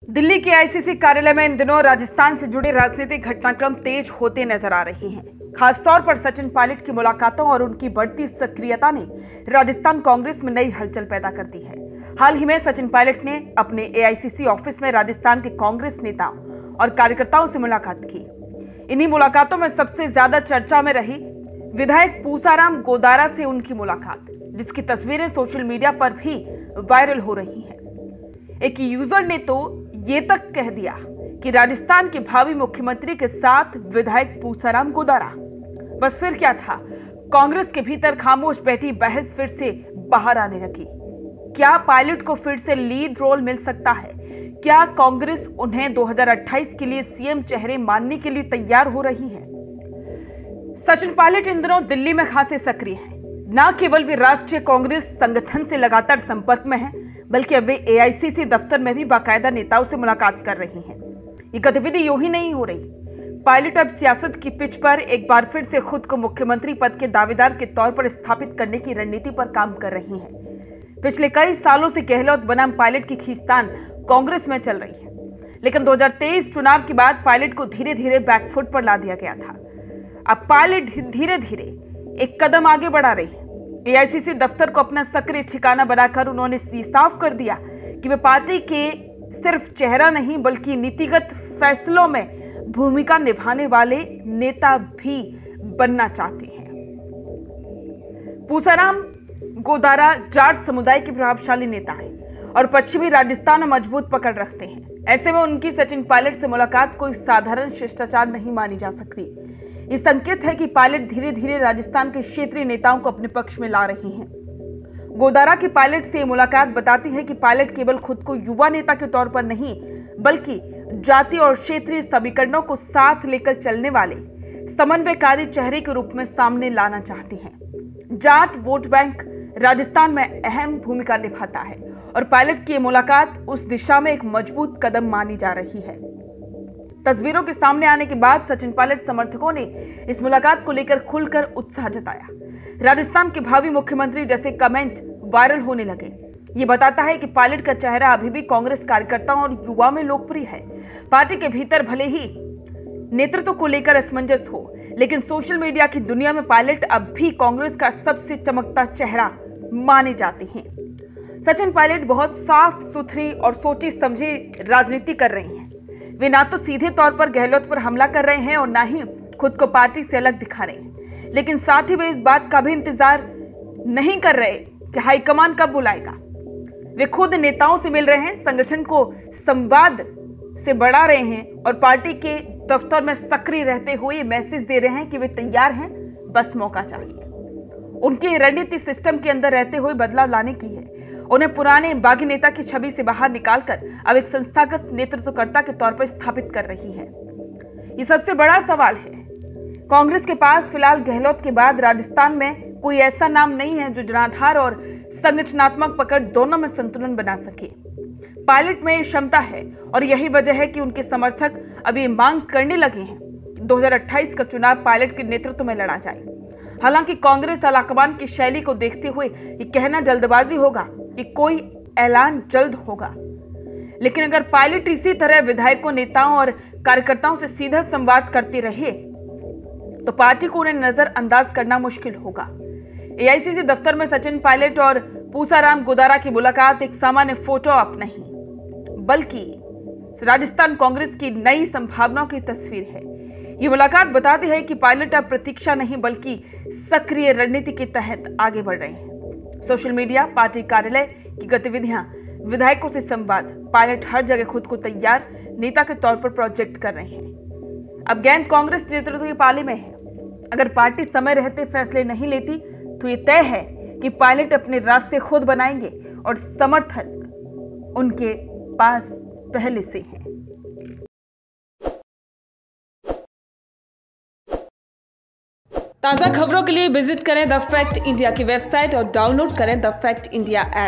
दिल्ली के आईसीसी कार्यालय में इन दिनों राजस्थान से जुड़े राजनीतिक घटनाक्रम तेज होते नजर आ रहे हैं। खासतौर पर सचिन पायलट की मुलाकातों और उनकी बढ़ती सक्रियता ने राजस्थान कांग्रेस में नई हलचल पैदा कर दी है। हाल ही में सचिन पायलट ने अपने एआईसीसी ऑफिस में राजस्थान के कांग्रेस नेताओं और कार्यकर्ताओं से मुलाकात की। इन्हीं मुलाकातों में सबसे ज्यादा चर्चा में रही विधायक पूसाराम गोदारा से उनकी मुलाकात, जिसकी तस्वीरें सोशल मीडिया पर भी वायरल हो रही हैं। एक यूजर ने तो ये तक कह दिया कि राजस्थान के भावी मुख्यमंत्री के साथ विधायक पूसाराम गोदारा। बस फिर क्या था, कांग्रेस के भीतर खामोश बैठी बहस फिर से बाहर आने लगी। क्या पायलट को फिर से लीड रोल मिल सकता है? क्या कांग्रेस उन्हें 2028 के लिए सीएम चेहरे मानने के लिए तैयार हो रही है? सचिन पायलट इन दिनों दिल्ली में खासे सक्रिय हैं। न केवल वे राष्ट्रीय कांग्रेस संगठन से लगातार संपर्क में हैं, बल्कि अब वे एआईसीसी दफ्तर में भी बाकायदा नेताओं से मुलाकात कर रही हैं। ये गतिविधि यूं ही नहीं हो रही। पायलट अब सियासत की पिच पर एक बार फिर से खुद को मुख्यमंत्री पद के दावेदार के तौर पर स्थापित करने की रणनीति पर काम कर रही हैं। पिछले कई सालों से गहलोत बनाम पायलट की खींचतान कांग्रेस में चल रही है, लेकिन 2023 चुनाव के बाद पायलट को धीरे धीरे बैकफुट पर ला दिया गया था। अब पायलट धीरे धीरे एक कदम आगे बढ़ा रही है। एआईसीसी दफ्तर को अपना सक्रिय ठिकाना बनाकर उन्होंने साफ कर दिया कि वे पार्टी के सिर्फ चेहरा नहीं, बल्कि नीतिगत फैसलों में भूमिका निभाने वाले नेता भी बनना चाहते हैं। पूसाराम गोदारा जाट समुदाय के प्रभावशाली नेता हैं और पश्चिमी राजस्थान में मजबूत पकड़ रखते हैं। ऐसे में उनकी सचिन पायलट से मुलाकात कोई साधारण शिष्टाचार नहीं मानी जा सकती। ये संकेत है कि पायलट धीरे धीरे राजस्थान के क्षेत्रीय नेताओं को अपने पक्ष में ला रही हैं। गोदारा की पायलट से मुलाकात बताती है कि पायलट केवल खुद को युवा नेता के तौर पर नहीं, बल्कि जाति और क्षेत्रीय समीकरणों को साथ लेकर चलने वाले समन्वयकारी चेहरे के रूप में सामने लाना चाहती हैं। जाट वोट बैंक राजस्थान में अहम भूमिका निभाता है और पायलट की मुलाकात उस दिशा में एक मजबूत कदम मानी जा रही है। तस्वीरों के सामने आने के बाद सचिन पायलट समर्थकों ने इस मुलाकात को लेकर खुलकर उत्साह जताया। राजस्थान के भावी मुख्यमंत्री जैसे कमेंट वायरल होने लगे। ये बताता है कि पायलट का चेहरा अभी भी कांग्रेस कार्यकर्ताओं और युवा में लोकप्रिय है। पार्टी के भीतर भले ही नेतृत्व को लेकर असमंजस हो, लेकिन सोशल मीडिया की दुनिया में पायलट अब भी कांग्रेस का सबसे चमकता चेहरा माने जाते हैं। सचिन पायलट बहुत साफ सुथरी और सोची समझी राजनीति कर रही हैं। वे ना तो सीधे तौर पर गहलोत पर हमला कर रहे हैं और ना ही खुद को पार्टी से अलग दिखा रहे हैं, लेकिन साथ ही वे इस बात का भी इंतजार नहीं कर रहे कि हाईकमान कब बुलाएगा। वे खुद नेताओं से मिल रहे हैं, संगठन को संवाद से बढ़ा रहे हैं और पार्टी के दफ्तर में सक्रिय रहते हुए मैसेज दे रहे हैं कि वे तैयार हैं, बस मौका चाहिए। उनकी रणनीति सिस्टम के अंदर रहते हुए बदलाव लाने की है। उन्हें पुराने बागी नेता की छवि से बाहर निकालकर अब एक संस्थागत नेतृत्वकर्ता के तौर पर स्थापित कर रही है। ये सबसे बड़ा सवाल है। कांग्रेस के पास फिलहाल गहलोत के बाद राजस्थान में कोई ऐसा नाम नहीं है जो जनाधार और संगठनात्मक पकड़ दोनों में संतुलन बना सके। पायलट में क्षमता है और यही वजह है कि उनके समर्थक अभी मांग करने लगे हैं 2028 का चुनाव पायलट के नेतृत्व में लड़ा जाए। हालांकि कांग्रेस अलाकमान की शैली को देखते हुए ये कहना जल्दबाजी होगा कि कोई ऐलान जल्द होगा, लेकिन अगर पायलट इसी तरह विधायकों, नेताओं और कार्यकर्ताओं से सीधा संवाद करते रहे तो पार्टी को उन्हें नजरअंदाज करना मुश्किल होगा। एआईसीसी दफ्तर में सचिन पायलट और पूसाराम गोदारा की मुलाकात एक सामान्य फोटो ऑप नहीं, बल्कि राजस्थान कांग्रेस की नई संभावनाओं की तस्वीर है। ये मुलाकात बताती है कि पायलट अब प्रतीक्षा नहीं, बल्कि सक्रिय रणनीति के तहत आगे बढ़ रहे हैं। सोशल मीडिया, पार्टी कार्यालय की गतिविधियां, विधायकों से संवाद, पायलट हर जगह खुद को तैयार नेता के तौर पर प्रोजेक्ट कर रहे हैं। अब गेंद कांग्रेस नेतृत्व की पाली में है। अगर पार्टी समय रहते फैसले नहीं लेती तो ये तय है कि पायलट अपने रास्ते खुद बनाएंगे और समर्थक उनके पास पहले से हैं। ताज़ा खबरों के लिए विजिट करें द फैक्ट इंडिया की वेबसाइट और डाउनलोड करें द फैक्ट इंडिया ऐप।